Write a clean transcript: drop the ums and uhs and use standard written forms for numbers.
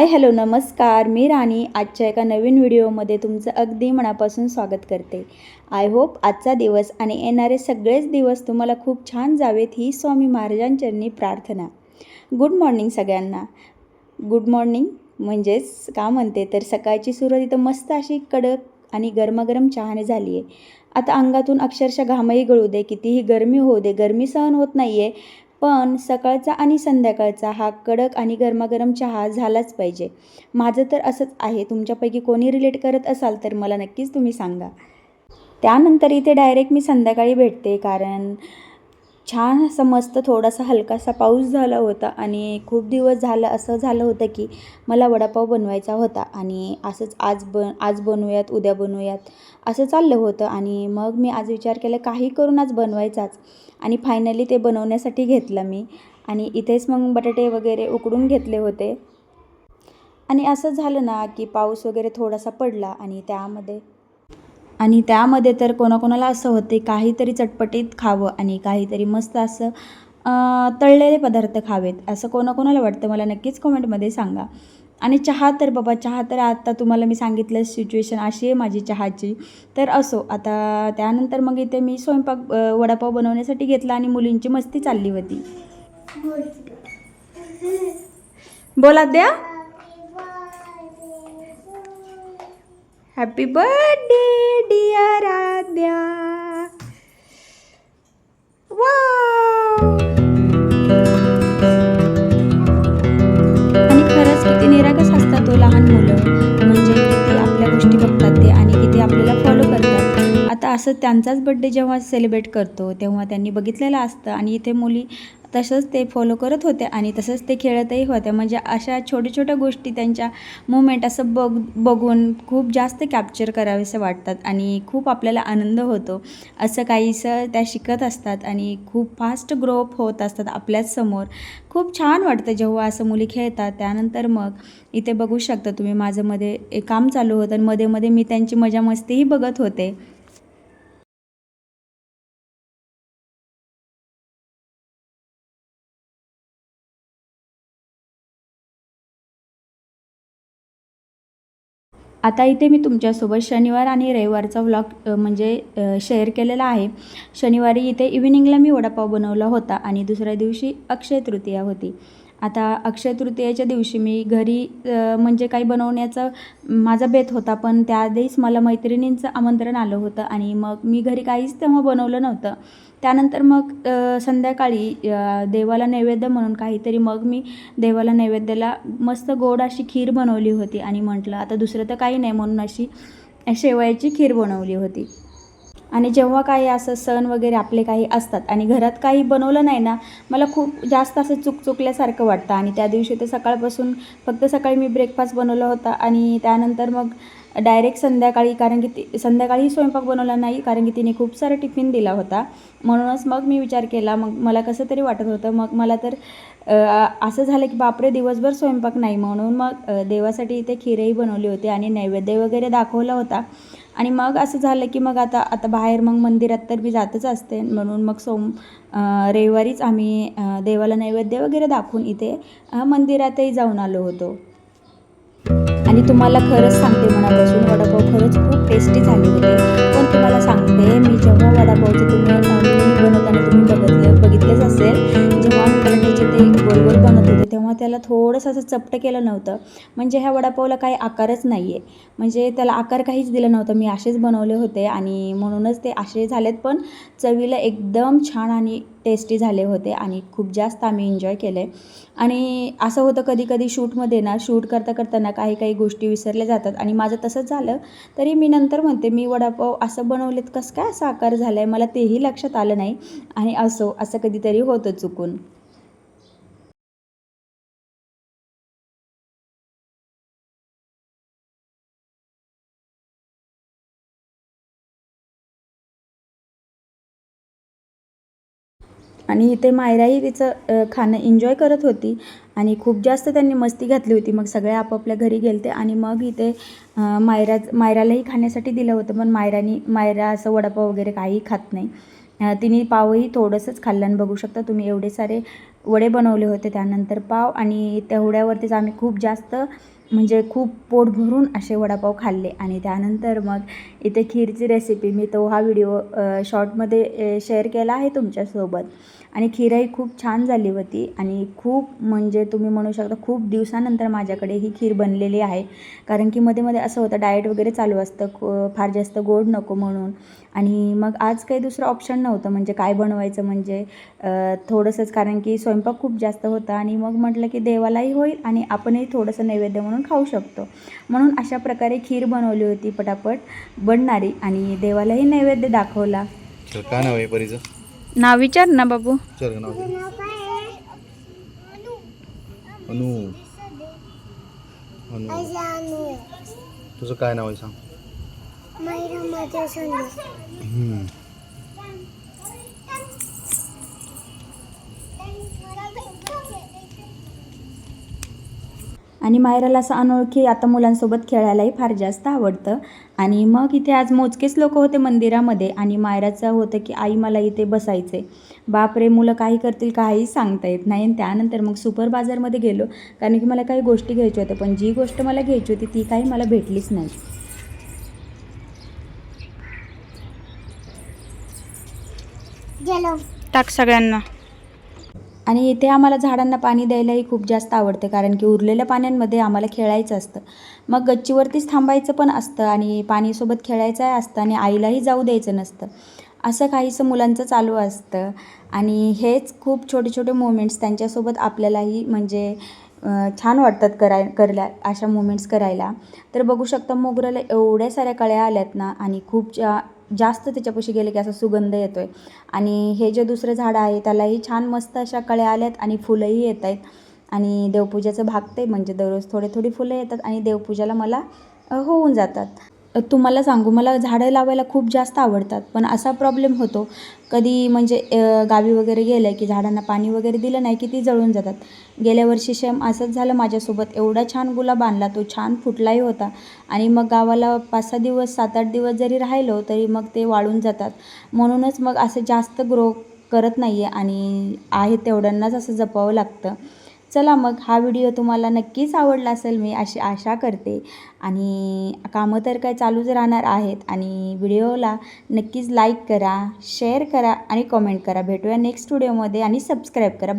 Hi hello नमस्कार, मी राणी आजच्या एका नवीन व्हिडिओमध्ये तुमचं अगदी मनापासून स्वागत करते. आय होप आजचा दिवस आणि येणारे सगळेच दिवस तुम्हाला खूप छान जावेत ही स्वामी महाराजांचरणी प्रार्थना. गुड मॉर्निंग सगळ्यांना. गुड मॉर्निंग म्हणजेच का म्हणते तर सकाळची सुरुवात इथं मस्त अशी कडक आणि गरमागरम चहाने झाली आहे. आता अंगातून अक्षरशः घामही गळू दे, कितीही गरमी होऊ दे, गरमी सहन होत नाही आहे, पण सकाळचा आणि संध्याकाळचा हा कडक आणि गरमागरम चहा झालाच पाहिजे. माझं तर असंच आहे. तुमच्यापैकी कोणी रिलेट करत असाल तर मला नक्कीच तुम्ही सांगा. त्यानंतर इथे डायरेक्ट मी संध्याकाळी भेटते, कारण छान असं मस्त थोडासा हलकासा पाऊस झाला होता आणि खूप दिवस झालं असं झालं होतं की मला वडापाव बनवायचा होता आणि असंच आज बनवूयात, उद्या बनवूयात असं चाललं होतं. आणि मग मी आज विचार केला काही करून आज बनवायचाच आणि फायनली ते बनवण्यासाठी घेतलं मी. आणि इथेच मग बटाटे वगैरे उकडून घेतले होते. आणि असं झालं ना की पाऊस वगैरे थोडासा पडला आणि त्यामध्ये तर कोणाकोणाला असं होते काहीतरी चटपटीत खावं आणि काहीतरी मस्त असं तळलेले पदार्थ खावेत, असं कोणाकोणाला वाटतं मला नक्कीच कमेंटमध्ये सांगा. आणि चहा तर बाबा, चहा तर आता तुम्हाला मी सांगितलं सिच्युएशन अशी आहे माझी चहाची. तर असो, आता त्यानंतर मग इथे मी स्वयंपाक वडापाव बनवण्यासाठी घेतला आणि मुलींची मस्ती चालली होती. बोला द्या. हॅपी बर्थडे डिअर आद्या. आणि खरंच किती निरागस असतात तो लहान मुलं, म्हणजे किती आपल्या गोष्टी बघतात ते आणि किती आपल्याला फॉलो करतात. आता असं त्यांचाच बड्डे जेव्हा सेलिब्रेट करतो तेव्हा त्यांनी बघितलेलं असतं आणि इथे मुली तसंच ते फॉलो करत होते आणि तसंच ते खेळतही होत्या. म्हणजे अशा छोट्या छोट्या गोष्टी त्यांच्या मुवमेंट असं बघून खूप जास्त कॅप्चर करावेसे वाटतात आणि खूप आपल्याला आनंद होतो. असं काहीसं त्या शिकत असतात आणि खूप फास्ट ग्रोअप होत असतात आपल्याच समोर. खूप छान वाटतं जेव्हा असं मुली खेळतात. त्यानंतर मग इथे बघू शकता तुम्ही माझं एक काम चालू होतं आणि मध्ये मध्ये मी त्यांची मजा मस्तीही बघत होते. आता इथे मी तुमच्यासोबत शनिवार आणि रविवारचा व्लॉग शेअर केलेला आहे. शनिवारी इथे इव्हिनिंगला मी वडापाव बनवला होता आणि दुसऱ्या दिवशी अक्षय तृतीया होती. आता अक्षय तृतीयेच्या दिवशी मी घरी म्हणजे काही बनवण्याचा माझा बेत होता, पण त्याआधीच मला मैत्रिणींचं आमंत्रण आलं होतं आणि मग मी घरी काहीच तेव्हा बनवलं नव्हतं. त्यानंतर मग संध्याकाळी देवाला नैवेद्य म्हणून काहीतरी मग मी देवाला नैवेद्याला मस्त गोड अशी खीर बनवली होती आणि म्हटलं आता दुसरं तर काही नाही म्हणून अशी शेवयाची खीर बनवली होती. आणि जेव्हा काही असं सण वगैरे आपले काही असतात आणि घरात काही बनवलं नाही ना, मला खूप जास्त असं चुकल्यासारखं वाटतं. आणि त्या दिवशी तर सकाळपासून फक्त सकाळी मी ब्रेकफास्ट बनवला होता आणि त्यानंतर मग डायरेक्ट संध्याकाळी, कारण की संध्याकाळी स्वयंपाक बनवला नाही कारण की तिने खूप सारा टिफिन दिला होता. म्हणूनच मग मी विचार केला, मग मला कसं तरी वाटत होतं. मग मला तर असं झालं की बापरे दिवसभर स्वयंपाक नाही, म्हणून मग देवासाठी इथे खीरही बनवली होती आणि नैवेद्य वगैरे दाखवला होता. आणि मग असं झालं की मग आता बाहेर मग मंदिरात तर मी जातच असते, म्हणून मग रविवारीच आम्ही देवाला नैवेद्य वगैरे दाखवून इथे मंदिरातही जाऊन आलो होतो. आणि तुम्हाला खरंच सांगते मनापासून वडापाव खरंच खूप टेस्टी झाले होते. पण तुम्हाला सांगते, मी जेव्हा वडापावचे मी बनवताना तुम्ही बघितलेच असेल, जेव्हा मी बटाट्याचे ते गोल गोल बनवत होते तेव्हा त्याला थोडंसं असं चपटं केलं नव्हतं. म्हणजे ह्या वडापावला काही आकारच नाही आहे, म्हणजे त्याला आकार काहीच दिला नव्हता. मी असेच बनवले होते आणि म्हणूनच ते असे झालेत, पण चवीला एकदम छान आणि टेस्टी झाले होते आणि खूप जास्त आम्ही एन्जॉय केले. आणि असं होतं कधी कधी शूटमध्ये ना, शूट करताना काही काही गोष्टी विसरल्या जातात आणि माझं तसंच झालं. तरी मी नंतर म्हणते मी वडापाव असं बनवलेत, कसं काय असा आकार झाला आहे मला तेही लक्षात आलं नाही. आणि असं कधीतरी होतं चुकून. आणि इथे मायराही तिचं खाणं एन्जॉय करत होती आणि खूप जास्त त्यांनी मस्ती घातली होती. मग सगळे आपापल्या घरी गेलते आणि मग इथे मायरालाही खाण्यासाठी दिलं होतं, पण मायरा असं वडापाव वगैरे काही खात नाही. तिने पावही थोडंसंच खाल्लं आणि बघू शकता तुम्ही एवढे सारे वडे बनवले होते, त्यानंतर पाव आणि तेवढ्यावरतीच आम्ही खूप जास्त म्हणजे खूप पोट भरून असे वडापाव खाल्ले. आणि त्यानंतर मग इथे खीरची रेसिपी मी तो हा व्हिडिओ शॉर्टमध्ये शेअर केला आहे तुमच्यासोबत. आणि खीरही खूप छान झाली होती आणि खूप म्हणजे तुम्ही म्हणू शकता खूप दिवसानंतर माझ्याकडे ही खीर बनलेली आहे. कारण की मध्ये मध्ये असं होतं डाएट वगैरे चालू असतं, फार जास्त गोड नको म्हणून. आणि मग आज काही दुसरं ऑप्शन नव्हतं म्हणजे काय बनवायचं म्हणजे थोडंसंच, कारण की स्वयंपाक खूप जास्त होता आणि मग म्हटलं की देवालाही होईल आणि आपणही थोडंसं नैवेद्य म्हणून खाऊ शकतो. म्हणून अशा प्रकारे खीर बनवली होती पटापट बनणारी आणि देवालाही नैवेद्य दाखवला. काय नाव आहे परीचं? नाव विचार ना बाबू. चल नाव दे. अनु. अनु. तुझं काय नाव आहे सांग? हम्म. आणि मायराला असं अनोळखी आता मुलांसोबत खेळायलाही फार जास्त आवडतं. आणि मग इथे आज मोजकेच लोक होते मंदिरामध्ये आणि मायराचं होतं की आई मला इथे बसायचे. बापरे, मुलं काही करतील काही सांगता येत नाही. आणि त्यानंतर मग सुपर बाजारमध्ये गेलो, कारण की मला काही गोष्टी घ्यायच्या होत्या, पण जी गोष्ट मला घ्यायची होती ती काही मला भेटलीच नाही. टाक सगळ्यांना. आणि इथे आम्हाला झाडांना पाणी द्यायलाही खूप जास्त आवडते, कारण की उरलेल्या पाण्यांमध्ये आम्हाला खेळायचं असतं. मग गच्चीवरतीच थांबायचं पण असतं आणि पाणीसोबत खेळायचं असतं आणि आईलाही जाऊ द्यायचं नसतं. असं काहीसं मुलांचं चालू असतं. आणि हेच खूप छोटे छोटे मोमेंट्स त्यांच्यासोबत आपल्यालाही म्हणजे छान वाटतात करल्या अशा मोमेंट्स करायला. तर बघू शकता मोगऱ्याला एवढ्या साऱ्या कळ्या आल्यात ना, आणि खूप जास्त त्याच्यापाशी गेले की असा सुगंध येतो आहे. आणि हे जे दुसरं झाड आहे त्यालाही छान मस्त अशा कळ्या आल्यात आणि फुलंही येत आहेत. आणि देवपूजाचं भागते म्हणजे दररोज थोडे थोडी फुलं येतात आणि देवपूजाला मला होऊन जातात. तुम्हाला सांगू, मला झाडं लावायला खूप जास्त आवडतात, पण असा प्रॉब्लेम होतो कधी म्हणजे गावी वगैरे गेलं की झाडांना पाणी वगैरे दिलं नाही की ती जळून जातात. गेल्या वर्षी सेम असंच झालं माझ्यासोबत. एवढा छान गुलाब आणला, तो छान फुटलाही होता आणि मग गावाला 5-6 दिवस 7-8 दिवस जरी राहिलो तरी मग ते वाळून जातात. म्हणूनच मग असं जास्त ग्रो करत नाही आहे आणि आहे तेवढ्यांनाच असं जपावं लागतं. चला मग हा व्हिडिओ तुम्हाला नक्कीच आवडला असेल मी अशी आशा करते. आणि कामं तर काय चालूच राहणार आहेत. आणि व्हिडिओला नक्कीच लाईक करा, शेअर करा आणि कमेंट करा. भेटूया नेक्स्ट व्हिडिओमध्ये आणि सबस्क्राईब करा.